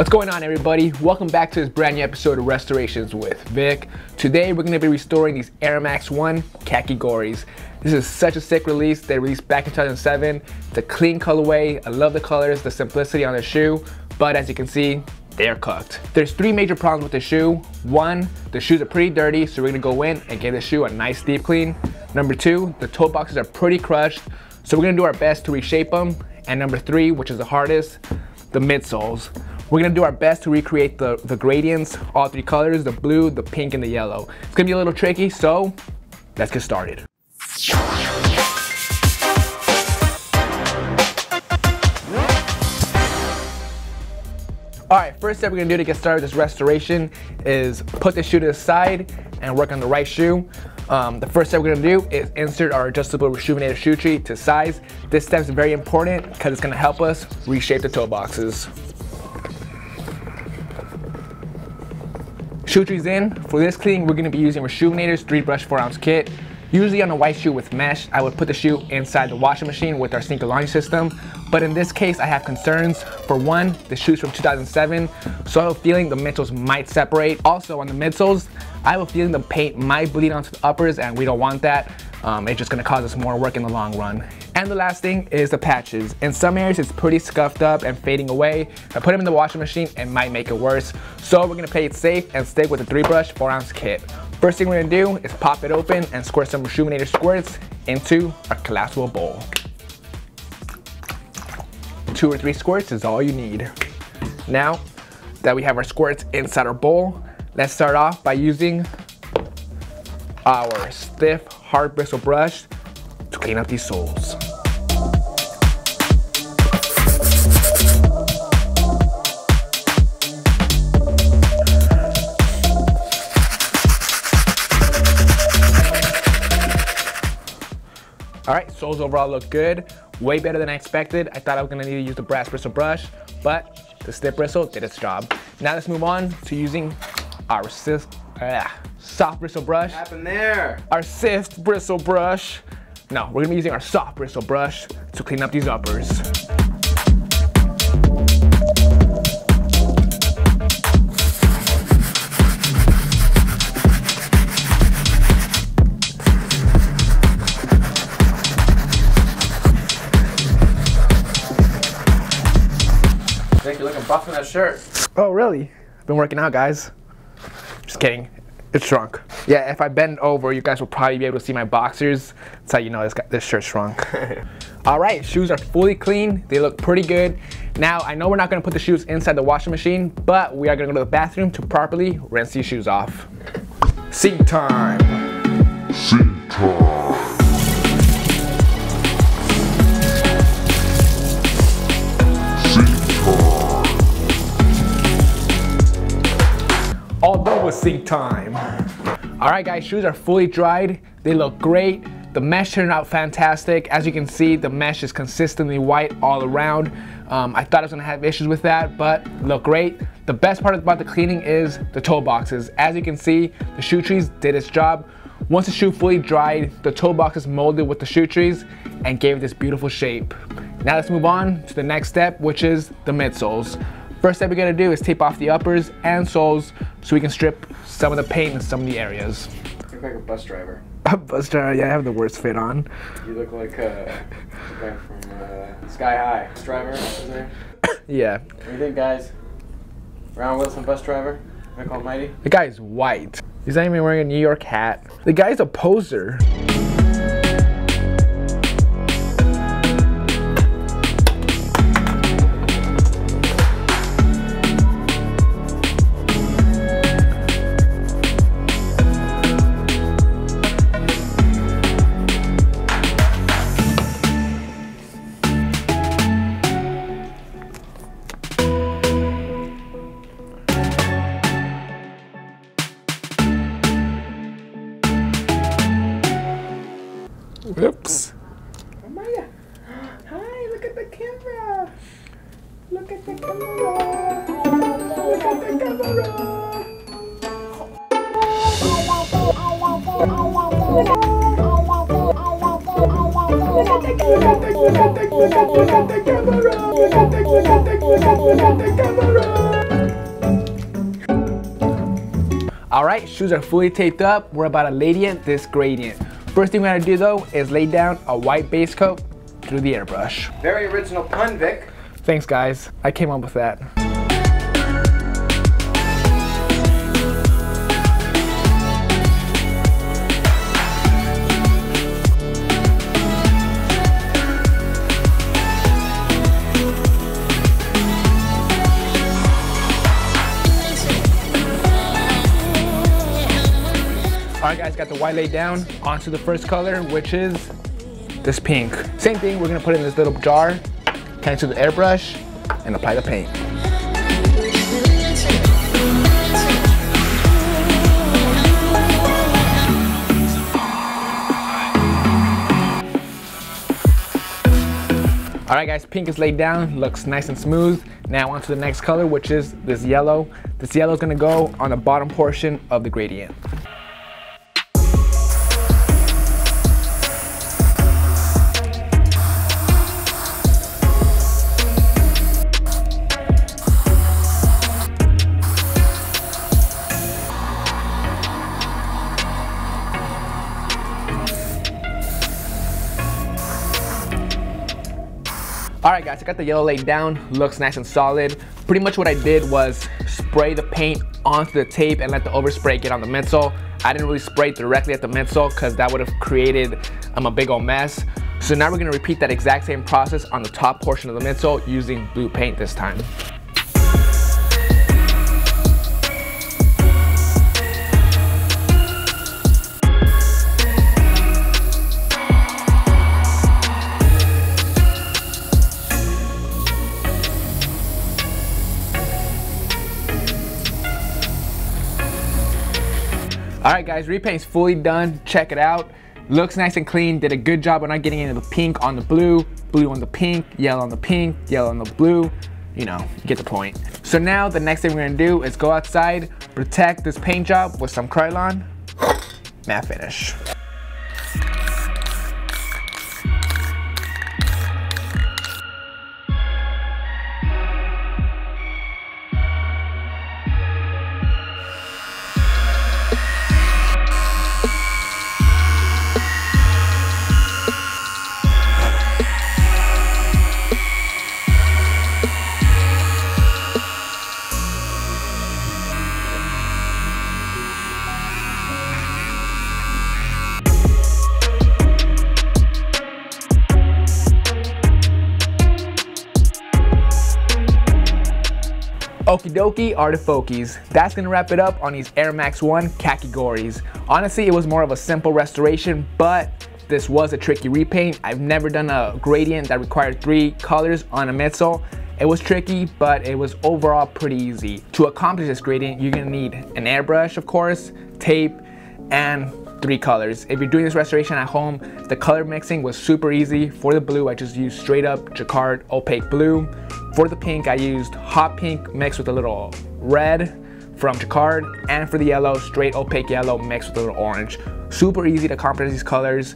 What's going on, everybody? Welcome back to this brand new episode of Restorations with Vic. Today we're going to be restoring these Air Max 1 Kakigoris. This is such a sick release. They released back in 2007. It's a clean colorway. I love the colors, the simplicity on the shoe, but as you can see, they're cooked. There's three major problems with the shoe. One, the shoes are pretty dirty, so we're going to go in and give the shoe a nice deep clean. Number two, the toe boxes are pretty crushed, so we're going to do our best to reshape them. And number three, which is the hardest, the midsoles. We're gonna do our best to recreate the gradients, all three colors, the blue, the pink, and the yellow. It's gonna be a little tricky, so let's get started. All right, first step we're gonna do to get started with this restoration is put the shoe to the side and work on the right shoe. The first step we're gonna do is insert our adjustable rejuvenator shoe tree to size. This step is very important because it's gonna help us reshape the toe boxes. Shoe trees in. For this cleaning, we're gonna be using Rejuvenator's 3-brush 4-ounce kit. Usually on a white shoe with mesh, I would put the shoe inside the washing machine with our sneaker laundry system. But in this case, I have concerns. For one, the shoe's from 2007, so I have a feeling the midsoles might separate. Also on the midsoles, I have a feeling the paint might bleed onto the uppers, and we don't want that. It's just gonna cause us more work in the long run. And the last thing is the patches. In some areas, it's pretty scuffed up and fading away. If I put them in the washing machine, it might make it worse. So we're gonna play it safe and stick with the 3-brush 4-ounce kit. First thing we're gonna do is pop it open and squirt some Rejuvenator squirts into our collapsible bowl. 2 or 3 squirts is all you need. Now that we have our squirts inside our bowl, let's start off by using our stiff, hard bristle brush to clean up these soles. All right, soles overall look good. Way better than I expected. I thought I was gonna need to use the brass bristle brush, but the stiff bristle did its job. Now let's move on to using our soft bristle brush. What happened there? Our stiff bristle brush. No, we're gonna be using our soft bristle brush to clean up these uppers. Vic, you're looking buff in that shirt. Oh, really? I've been working out, guys. Just kidding. It's shrunk. Yeah, if I bend over, you guys will probably be able to see my boxers. That's how you know this shirt shrunk. All right, shoes are fully clean. They look pretty good. Now, I know we're not gonna put the shoes inside the washing machine, but we are gonna go to the bathroom to properly rinse these shoes off. Sink time. Sink time. All done with sink time. All right, guys, shoes are fully dried. They look great. The mesh turned out fantastic. As you can see, the mesh is consistently white all around. I thought I was gonna have issues with that, but look great. The best part about the cleaning is the toe boxes. As you can see, the shoe trees did its job. Once the shoe fully dried, the toe boxes molded with the shoe trees and gave it this beautiful shape. Now let's move on to the next step, which is the midsoles. First step we're gonna do is tape off the uppers and soles so we can strip some of the paint in some of the areas. You look like a bus driver. A bus driver? Yeah, I have the worst fit on. You look like the guy from Sky High. Bus driver, what's his name? Yeah. What do you think, guys? Ron Wilson, bus driver? Vic Almighty? The guy's white. He's not even wearing a New York hat. The guy's a poser. Whoops. Amaya. Hi, look at the camera. Look at the camera. Look at the camera. Look at the camera. All right, shoes are fully taped up. We're about to gradient this gradient. First thing we gotta do though is lay down a white base coat through the airbrush. Very original pun, Vic. Thanks guys, I came up with that. Alright guys, got the white laid down onto the first color, which is this pink. Same thing, we're gonna put it in this little jar, connect to the airbrush, and apply the paint. Alright guys, pink is laid down, looks nice and smooth. Now on to the next color, which is this yellow. This yellow is gonna go on the bottom portion of the gradient. Alright guys, I got the yellow laid down, looks nice and solid. Pretty much what I did was spray the paint onto the tape and let the overspray get on the midsole. I didn't really spray directly at the midsole because that would have created a big old mess. So now we're going to repeat that exact same process on the top portion of the midsole using blue paint this time. Alright guys, repaint's fully done. Check it out. Looks nice and clean. Did a good job on not getting into the pink on the blue, blue on the pink, yellow on the pink, yellow on the blue. You know, you get the point. So now the next thing we're gonna do is go outside, protect this paint job with some Krylon, matte finish. Okie dokie, artifokies. That's gonna wrap it up on these Air Max 1 Kakigoris. Honestly, it was more of a simple restoration, but this was a tricky repaint. I've never done a gradient that required 3 colors on a midsole. It was tricky, but it was overall pretty easy. To accomplish this gradient, you're gonna need an airbrush, of course, tape, and 3 colors. If you're doing this restoration at home, the color mixing was super easy. For the blue, I just used straight up Jacquard opaque blue. For the pink, I used hot pink mixed with a little red from Jacquard. And for the yellow, straight opaque yellow mixed with a little orange. Super easy to accomplish these colors.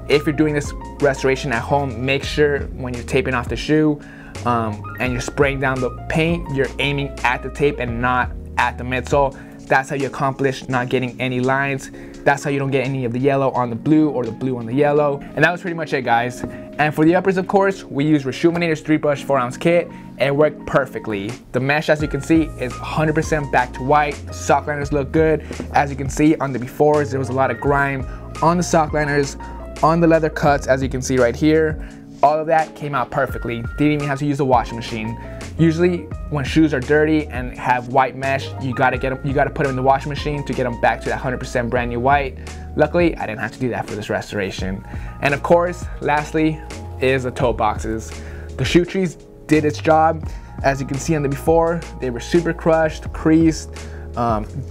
If you're doing this restoration at home, make sure when you're taping off the shoe and you're spraying down the paint, you're aiming at the tape and not at the midsole. That's how you accomplish not getting any lines. That's how you don't get any of the yellow on the blue or the blue on the yellow. And that was pretty much it, guys. And for the uppers, of course, we used Reshoeminator's 3-brush 4-ounce kit, and it worked perfectly. The mesh, as you can see, is 100% back to white. The sock liners look good. As you can see on the befores, there was a lot of grime on the sock liners, on the leather cuts, as you can see right here. All of that came out perfectly. Didn't even have to use the washing machine. Usually when shoes are dirty and have white mesh, you gotta put them in the washing machine to get them back to that 100% brand new white. Luckily, I didn't have to do that for this restoration. And of course, lastly, is the toe boxes. The shoe trees did its job. As you can see on the before, they were super crushed, creased,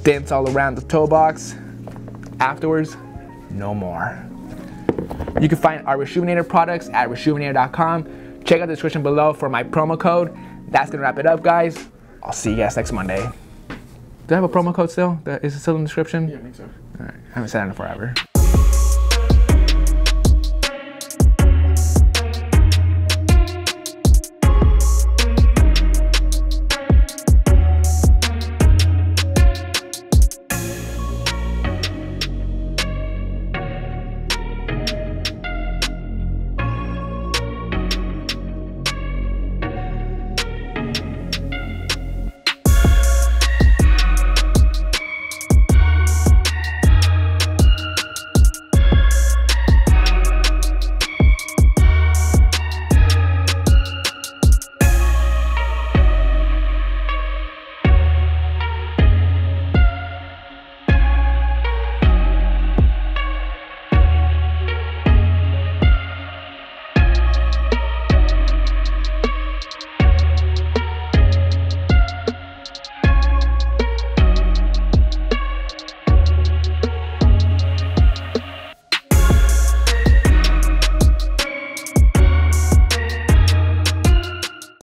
dents all around the toe box. Afterwards, no more. You can find our Reshoeminator products at reshoeminator.com. Check out the description below for my promo code. That's gonna wrap it up, guys. I'll see you guys next Monday. Do I have a promo code still? Is it still in the description? Yeah, I think so. All right, I haven't said it in forever.